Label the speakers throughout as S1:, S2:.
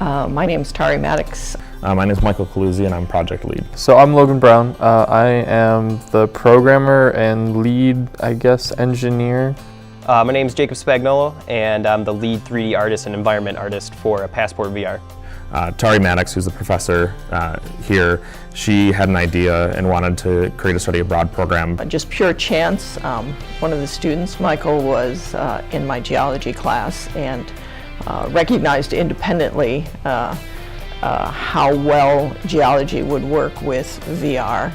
S1: My name's Tari Maddox.
S2: My name is Michael Caluzzi and I'm project lead.
S3: So I'm Logan Brown. I am the programmer and lead, engineer.
S4: My name is Jacob Spagnolo and I'm the lead 3D artist and environment artist for Passport VR.
S2: Tari Maddox, who's a professor here, she had an idea and wanted to create a study abroad program.
S1: Just pure chance. One of the students, Michael, was in my geology class and recognized independently how well geology would work with VR.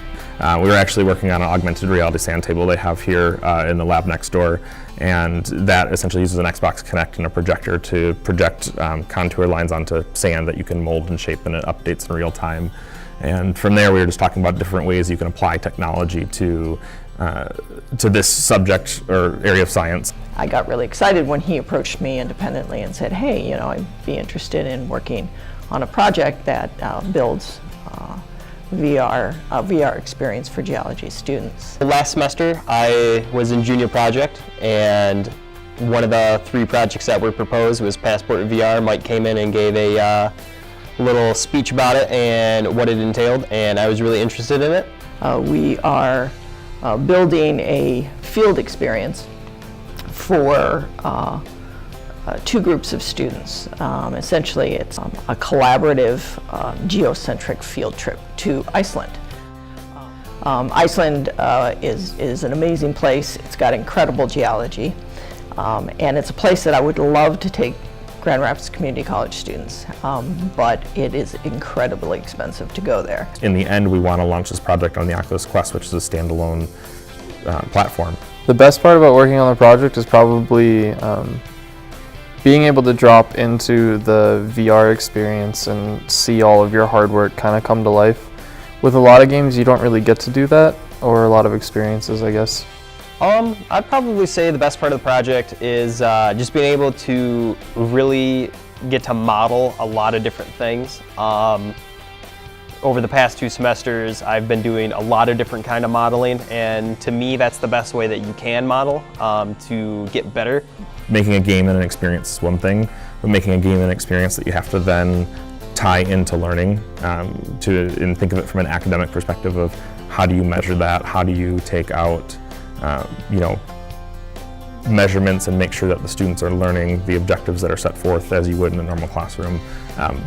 S2: We were actually working on an augmented reality sand table they have here in the lab next door, and that essentially uses an Xbox Kinect and a projector to project contour lines onto sand that you can mold and shape, and it updates in real time. And from there we were just talking about different ways you can apply technology to this subject or area of science.
S1: I got really excited when he approached me independently and said, hey, I'd be interested in working on a project that builds VR experience for geology students.
S4: Last semester I was in junior project, and one of the 3 projects that were proposed was Passport VR. Mike came in and gave a little speech about it and what it entailed, and I was really interested in it.
S1: We are building a field experience for 2 groups of students. Essentially, it's a collaborative geocentric field trip to Iceland. Iceland is an amazing place. It's got incredible geology, and it's a place that I would love to take Grand Rapids Community College students, but it is incredibly expensive to go there.
S2: In the end, we want to launch this project on the Oculus Quest, which is a standalone platform.
S3: The best part about working on the project is probably being able to drop into the VR experience and see all of your hard work kind of come to life. With a lot of games, you don't really get to do that, or a lot of experiences, I guess.
S4: I'd probably say the best part of the project is just being able to really get to model a lot of different things. Over the past 2 semesters, I've been doing a lot of different kind of modeling, and to me, that's the best way that you can model to get better.
S2: Making a game and an experience is one thing, but making a game and an experience that you have to then tie into learning, and think of it from an academic perspective of how do you measure that, how do you take out measurements and make sure that the students are learning the objectives that are set forth as you would in a normal classroom.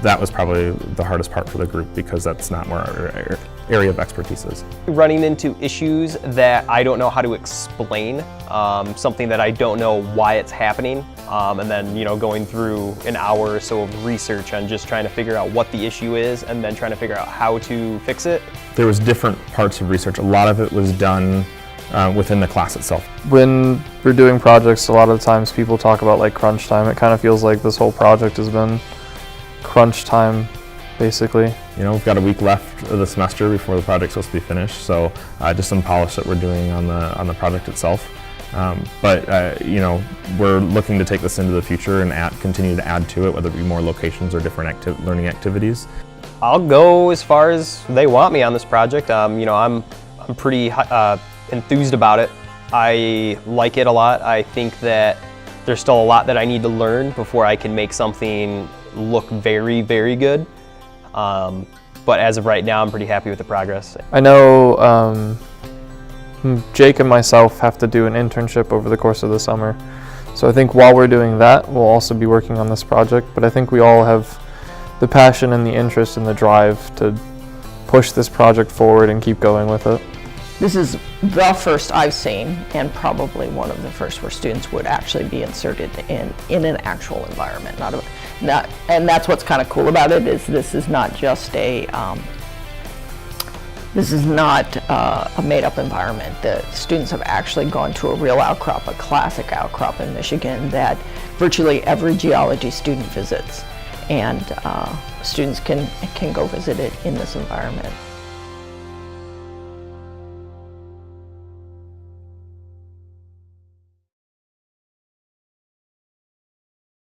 S2: That was probably the hardest part for the group, because that's not where our area of expertise is.
S4: Running into issues that I don't know how to explain, something that I don't know why it's happening, and then going through an hour or so of research on just trying to figure out what the issue is and then trying to figure out how to fix it.
S2: There was different parts of research. A lot of it was done within the class itself.
S3: When we're doing projects, a lot of the times people talk about like crunch time. It kind of feels like this whole project has been crunch time, basically.
S2: We've got a week left of the semester before the project's supposed to be finished, so just some polish that we're doing on the project itself. But we're looking to take this into the future and continue to add to it, whether it be more locations or different learning activities.
S4: I'll go as far as they want me on this project. I'm pretty enthused about it. I like it a lot. I think that there's still a lot that I need to learn before I can make something look very, very good. But as of right now, I'm pretty happy with the progress.
S3: I know Jake and myself have to do an internship over the course of the summer. So I think while we're doing that, we'll also be working on this project. But I think we all have the passion and the interest and the drive to push this project forward and keep going with it.
S1: This is the first I've seen, and probably one of the first where students would actually be inserted in an actual environment. And that's what's kind of cool about it, is this is not just a made-up environment. The students have actually gone to a real outcrop, a classic outcrop in Michigan that virtually every geology student visits, and students can go visit it in this environment.